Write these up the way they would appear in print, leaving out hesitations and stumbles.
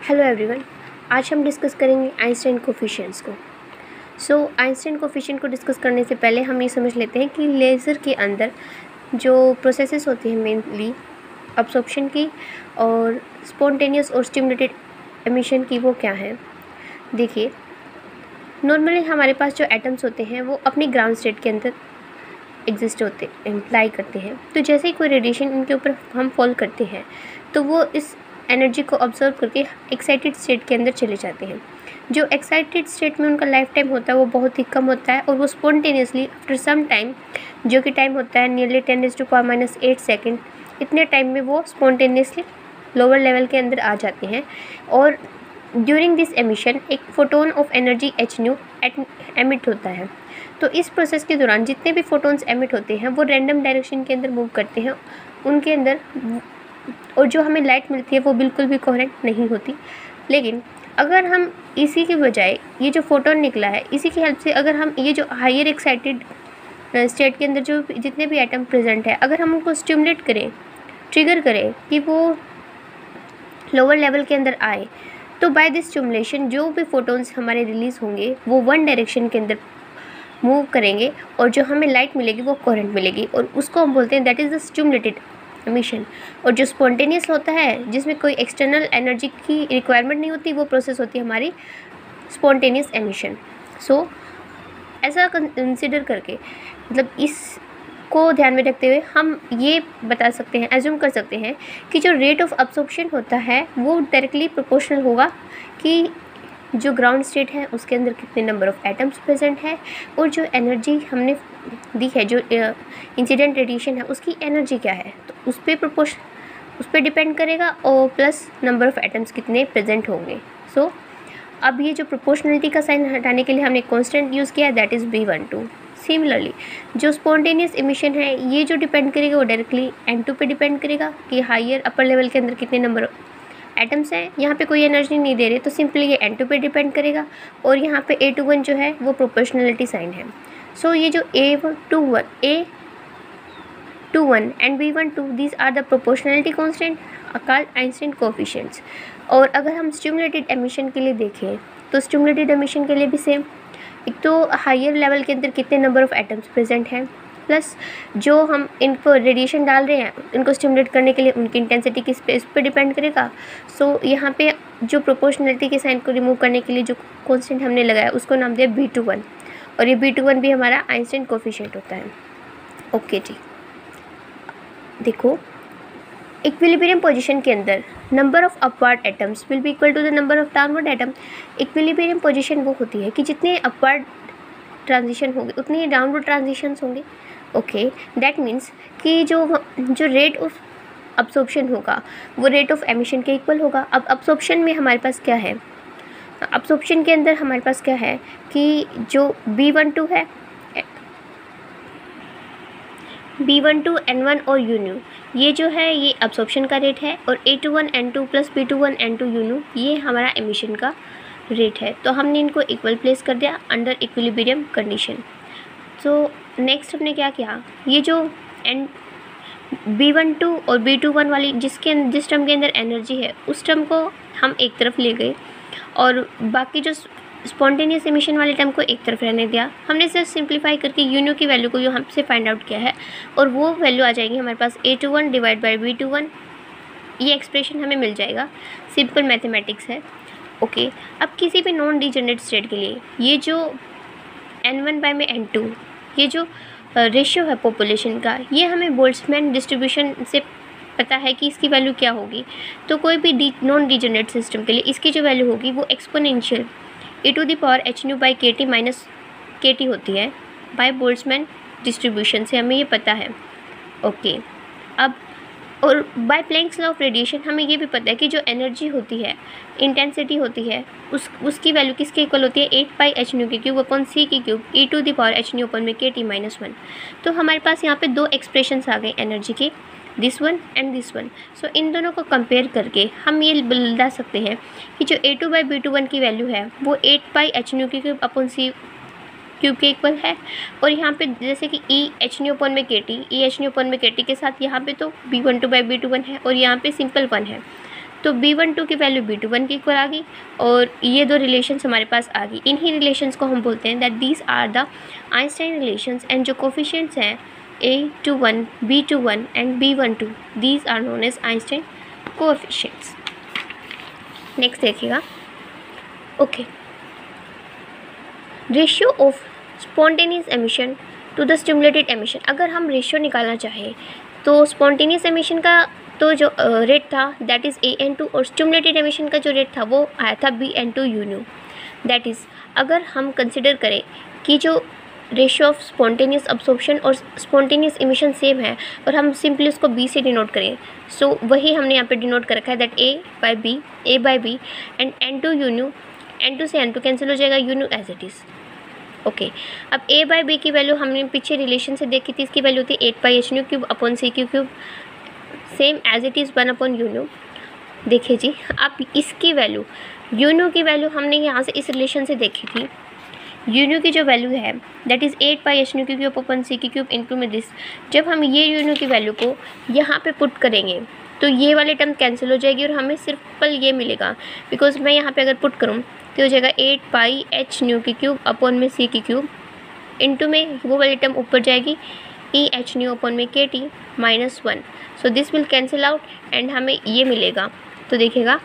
Hello everyone. आज हम discuss करेंगे आइंस्टाइन कोफिशिएंट्स को। आइंस्टाइन कोफिशिएंट को डिस्कस करने से पहले हम ये समझ लेते हैं कि लेज़र के अंदर जो प्रोसेसेस होती हैं मेनली अब्सॉर्प्शन की और स्पॉन्टेनियस और स्टिमुलेटेड एमिशन की, वो क्या है। देखिए, नॉर्मली हमारे पास जो एटम्स होते हैं वो अपनी ग्राउंड स्टेट के अंदर एग्जिस्ट होते इम्प्लाई करते हैं। तो जैसे ही कोई रेडिएशन इनके ऊपर हम फॉल करते हैं तो वो इस एनर्जी को ऑब्जर्व करके एक्साइटेड स्टेट के अंदर चले जाते हैं। जो एक्साइटेड स्टेट में उनका लाइफ टाइम होता है वो बहुत ही कम होता है और वो स्पॉन्टेनियसली आफ्टर सम टाइम, जो कि टाइम होता है नियरली 10⁻⁸ सेकेंड, इतने टाइम में वो स्पॉन्टेनियसली लोअर लेवल के अंदर आ जाते हैं। और ड्यूरिंग दिस एमिशन एक photon of energy hν emit होता है। तो इस प्रोसेस के दौरान जितने भी फोटोन्स एमिट होते हैं वो रैंडम डायरेक्शन के अंदर मूव करते हैं उनके अंदर, और जो हमें लाइट मिलती है वो बिल्कुल भी कोहेरेंट नहीं होती। लेकिन अगर हम इसी के बजाय ये जो फोटोन निकला है इसी की हेल्प से अगर हम ये जो हायर एक्साइटेड स्टेट के अंदर जो जितने भी एटम प्रेजेंट है, अगर हम उनको स्टिमुलेट करें, ट्रिगर करें कि वो लोअर लेवल के अंदर आए, तो बाय दिस स्टिमुलेशन जो भी फोटोन्स हमारे रिलीज़ होंगे वो वन डायरेक्शन के अंदर मूव करेंगे और जो हमें लाइट मिलेगी वो कोहेरेंट मिलेगी, और उसको हम बोलते हैं that is the stimulated emission. और जो स्पॉन्टेनियस होता है जिसमें कोई एक्सटर्नल एनर्जी की रिक्वायरमेंट नहीं होती, वो प्रोसेस होती है हमारी स्पॉन्टेनियस एमिशन। ऐसा कंसिडर करके, मतलब इसको ध्यान में रखते हुए हम ये बता सकते हैं, एज्यूम कर सकते हैं कि जो रेट ऑफ अब्सॉर्प्शन होता है वो डायरेक्टली प्रोपोर्शनल होगा कि जो ग्राउंड स्टेट है उसके अंदर कितने नंबर ऑफ़ एटम्स प्रेजेंट है और जो एनर्जी हमने दी है, जो इंसिडेंट रेडिएशन है उसकी एनर्जी क्या है, तो उस पर डिपेंड करेगा, और प्लस नंबर ऑफ़ एटम्स कितने प्रेजेंट होंगे। अब ये जो प्रोपोर्शनलिटी का साइन हटाने के लिए हमने कांस्टेंट यूज़ किया है, दैट इज़ B12। सिमिलरली जो स्पॉन्टेनियस एमिशन है ये जो डिपेंड करेगा वो डायरेक्टली N2 पे डिपेंड करेगा कि हायर अपर लेवल के अंदर कितने नंबर एटम्स हैं। यहाँ पे कोई एनर्जी नहीं दे रहे तो सिंपली ये N2 पे डिपेंड करेगा, और यहाँ पे A21 जो है वो प्रोपोर्शनलिटी साइन है। ये जो A21 and B12 these are the proportionality constant called Einstein coefficients. और अगर हम स्टिमुलेटेड एमिशन के लिए देखें तो स्टिमुलेटेड एमिशन के लिए भी सेम, एक तो हायर लेवल के अंदर कितने नंबर ऑफ़ एटम्स प्रेजेंट हैं, प्लस जो हम इनको रेडिएशन डाल रहे हैं इनको स्टिमुलेट करने के लिए उनकी इंटेंसिटी किस पे, इस पर डिपेंड करेगा। यहाँ पे जो प्रोपोर्शनलिटी के साइन को रिमूव करने के लिए जो कांस्टेंट हमने लगाया उसको नाम दिया B21, और ये B21 भी हमारा आइंस्टाइन कोफिशिएंट होता है। ओके जी, देखो इक्विलिब्रियम पोजीशन के अंदर number of upward atoms will be equal to the number of downward atom. Equilibrium position वो होती है कि जितने अपवर्ड ट्रांजिशन होंगे उतने ही डाउनवर्ड ट्रांजिशंस होंगे। ओके, दैट मीन्स कि जो रेट ऑफ अब्सॉर्प्शन होगा वो रेट ऑफ एमिशन के इक्वल होगा। अब अब्सॉर्प्शन में हमारे पास क्या है, अब्सॉर्प्शन के अंदर हमारे पास क्या है कि जो B12 है, B12 N1 और U0 ये जो है ये अब्सॉर्प्शन का रेट है, और A21 N2 plus B21 N2 U0 ये हमारा एमिशन का रेट है। तो हमने इनको इक्वल प्लेस कर दिया अंडर इक्विलिब्रियम कंडीशन। नेक्स्ट हमने क्या किया, ये जो B12 और B21 वाली जिस टर्म के अंदर एनर्जी है उस टर्म को हम एक तरफ ले गए, और बाकी जो स्पॉन्टेनियस एमिशन वाले टर्म को एक तरफ रहने दिया। हमने जस्ट सिंप्लीफाई करके U0 की वैल्यू को जो हमसे फाइंड आउट किया है, और वो वैल्यू आ जाएगी हमारे पास A21 डिवाइड बाई B21। ये एक्सप्रेशन हमें मिल जाएगा, सिंपल मैथमेटिक्स है। ओके, अब किसी भी नॉन डिजनरेट स्टेट के लिए ये जो N1 बाय में N2 ये जो रेशियो है पॉपुलेशन का, ये हमें बोल्ट्जमैन डिस्ट्रीब्यूशन से पता है कि इसकी वैल्यू क्या होगी। तो कोई भी नॉन डिजनरेट सिस्टम के लिए इसकी जो वैल्यू होगी वो एक्सपोनेंशियल e⁻hν/kt माइनस kt होती है बाय बोल्ट्जमैन डिस्ट्रीब्यूशन से, हमें ये पता है। ओके, अब और by Planck's law of radiation हमें ये भी पता है कि जो एनर्जी होती है, इंटेंसिटी होती है, उसकी वैल्यू किसके इक्वल होती है 8πhν³ e⁻hν/kt-1। तो हमारे पास यहाँ पे दो एक्सप्रेशंस आ गए एनर्जी के, this one and this one. इन दोनों को कंपेयर करके हम ये बता सकते हैं कि जो A2/B21 की वैल्यू है वो 8πhν³ के इक्वल है, और यहाँ पे जैसे कि EhνK के साथ यहाँ पे तो B12/B21 है और यहाँ पे सिंपल 1 है। तो B12 की वैल्यू B21 की इक्वल आ गई और ये दो रिलेशंस हमारे पास आ गई। इन्हीं रिलेशंस को हम बोलते हैं that these are the Einstein relations and जो कोफिशिएंट्स हैं A21, B21 एंड B12 these are known as Einstein coefficients. Next देखिएगा, okay, ratio of spontaneous emission to the stimulated emission. अगर हम रेशियो निकालना चाहें तो स्पॉन्टेनियस एमिशन का तो जो रेट था दैट इज़ AN2 और स्टिमुलेटेड एमिशन का जो रेट था वो आया था BN2 UNU। दैट इज़ अगर हम कंसिडर करें कि जो रेशियो ऑफ स्पॉन्टेनियस अब्सॉर्प्शन और स्पॉन्टेनियस एमिशन सेम है और हम सिंपली उसको B से डिनोट करें, सो वही हमने यहाँ पे डिनोट कर रखा है that A by B and N2 UNU, N2 से N2 कैंसिल हो जाएगा, UNU as it is. Okay, अब A बाई B की वैल्यू हमने पीछे रिलेशन से देखी थी, इसकी वैल्यू थी 8πh³ upon CQ³ same as it is 1 upon UNU। देखिए जी, अब इसकी वैल्यू UNU की वैल्यू हमने यहाँ से इस रिलेशन से देखी थी। UNU की जो वैल्यू है that is 8πh³ upon CQ³ into में दिस। जब हम ये UNU की वैल्यू को यहाँ पे पुट करेंगे तो ये वाले टर्म कैंसिल हो जाएगी और हमें सिर्फ ये मिलेगा, बिकॉज मैं यहाँ पे अगर पुट करूँ तो हो जाएगा 8πh³ अपॉन में CQ³ इंटू में वो वाली टर्म ऊपर जाएगी EH अपॉन में KT -1। So this will cancel out and हमें ये मिलेगा। तो देखिएगा,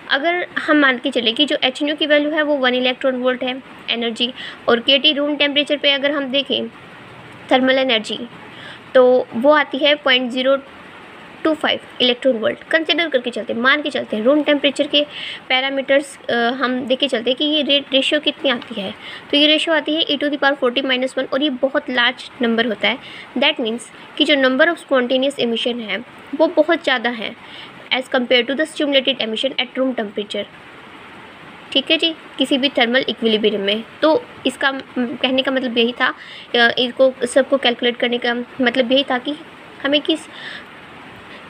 अगर हम मान के चले कि जो H की वैल्यू है वो 1 इलेक्ट्रॉन वोल्ट है एनर्जी, और KT रूम टेम्परेचर पे अगर हम देखें थर्मल एनर्जी तो वो आती है 0.025 इलेक्ट्रॉन वोल्ट। कंसिडर करके चलते हैं, मान के चलते हैं रूम टेम्परेचर के पैरामीटर्स हम देख के चलते हैं कि ये रेशियो कितनी आती है। तो ये रेशियो आती है e⁻40⁻1 और ये बहुत लार्ज नंबर होता है। दैट मीन्स कि जो नंबर ऑफ स्पॉन्टेनियस एमिशन है वो बहुत ज़्यादा है as compare to the stimulated emission at room temperature. ठीक है जी, किसी भी थर्मल इक्विलिब्रियम में। तो इसका कहने का मतलब यही था, इसको सबको कैलकुलेट करने का मतलब यही था कि हमें किस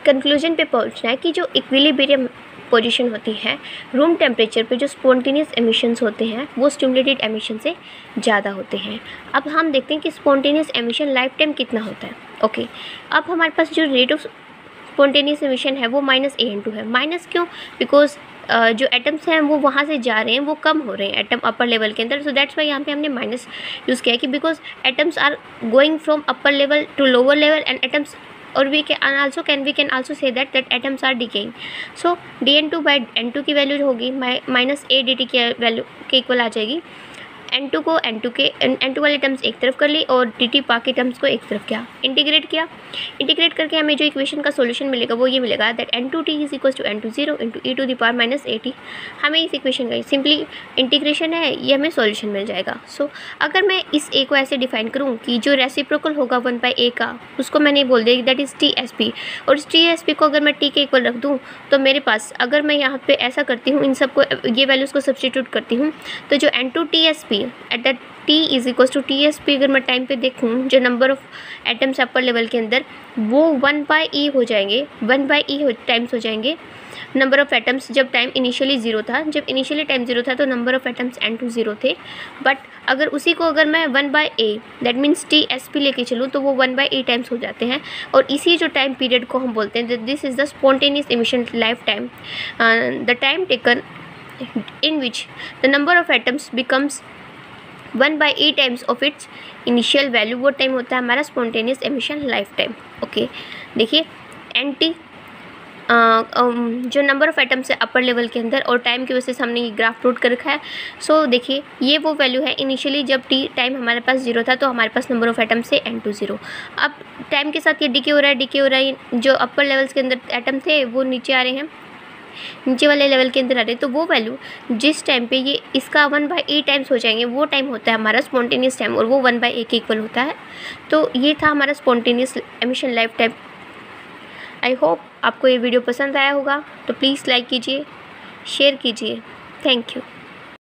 कंक्लूजन पे पहुंचना है कि जो इक्विलिब्रियम पोजीशन होती है रूम टेम्परेचर पे जो स्पॉन्टेनियस एमिशंस होते हैं वो स्टिमुलेटेड एमिशन से ज़्यादा होते हैं। अब हम देखते हैं कि स्पॉन्टेनियस एमिशन लाइफ टाइम कितना होता है। ओके, अब हमारे पास जो रेट ऑफ स्पॉन्टेनियस एमिशन है वो -AN2 है। माइनस क्यों? बिकॉज जो एटम्स हैं वो वहाँ से जा रहे हैं, वो कम हो रहे हैं एटम अपर लेवल के अंदर। सो दैट्स वाई यहाँ पे हमने माइनस यूज़ किया कि because atoms are going from upper level to lower level and atoms, और we can also say that atoms are decaying. So dN2 by N2 की value होगी -AdT की value के इक्वल आ जाएगी। N2 को N2 वाले टर्म्स एक तरफ कर ली और dt बाकी टर्म्स को एक तरफ किया, इंटीग्रेट करके हमें जो इक्वेशन का सॉल्यूशन मिलेगा वो ये मिलेगा that N2t is equal to N20 into e⁻−AT। हमें इस इक्वेशन का सिंपली इंटीग्रेशन है, ये हमें सॉल्यूशन मिल जाएगा। सो अगर मैं इस a को ऐसे डिफाइन करूँ कि जो रेसिप्रोकल होगा 1/a का उसको मैंने बोल दिया दैट इज़ TSP, और इस TSP को अगर मैं t के इक्वल रख दूँ तो मेरे पास, अगर मैं यहाँ पे ऐसा करती हूँ, इन सबको ये वैल्यूज़ को सब्सटीट्यूट करती हूँ, तो जो N2 TSP at that T is equal to TSP अगर मैं टाइम पे देखूँ जो number of atoms upper level के अंदर वो 1/e हो जाएंगे, 1/e टाइम्स हो जाएंगे नंबर ऑफ एटम्स जब टाइम इनिशियली ज़ीरो था। जब इनिशियली टाइम ज़ीरो था तो नंबर ऑफ एटम्स N2 0 थे, बट अगर उसी को अगर मैं 1/a दैट मीन्स TSP लेके चलूँ तो वो 1/e टाइम्स हो जाते हैं। और इसी जो टाइम पीरियड को हम बोलते हैं this is the spontaneous emission life time, the time taken in which the number of atoms becomes 1/e times of its initial value, वो टाइम होता है हमारा spontaneous emission life time. Okay, देखिए NT जो नंबर ऑफ़ एटम्स है अपर level के अंदर और टाइम की वजह से हमने ये ग्राफ प्लॉट कर रखा है। सो देखिए ये वो वैल्यू है इनिशियली जब टाइम हमारे पास 0 था तो हमारे पास नंबर ऑफ़ एटम्स है N2 0। अब टाइम के साथ ये डिके हो रहा है, जो अपर लेवल्स के अंदर एटम थे वो नीचे आ रहे हैं, नीचे वाले लेवल के अंदर आ रहे हैं। तो वो वैल्यू जिस टाइम पे ये इसका 1/e टाइम्स हो जाएंगे वो टाइम होता है हमारा स्पॉन्टेनियस टाइम, और वो 1/a के इक्वल होता है। तो ये था हमारा spontaneous emission life time. I hope आपको ये वीडियो पसंद आया होगा, तो प्लीज़ लाइक कीजिए, शेयर कीजिए। Thank you.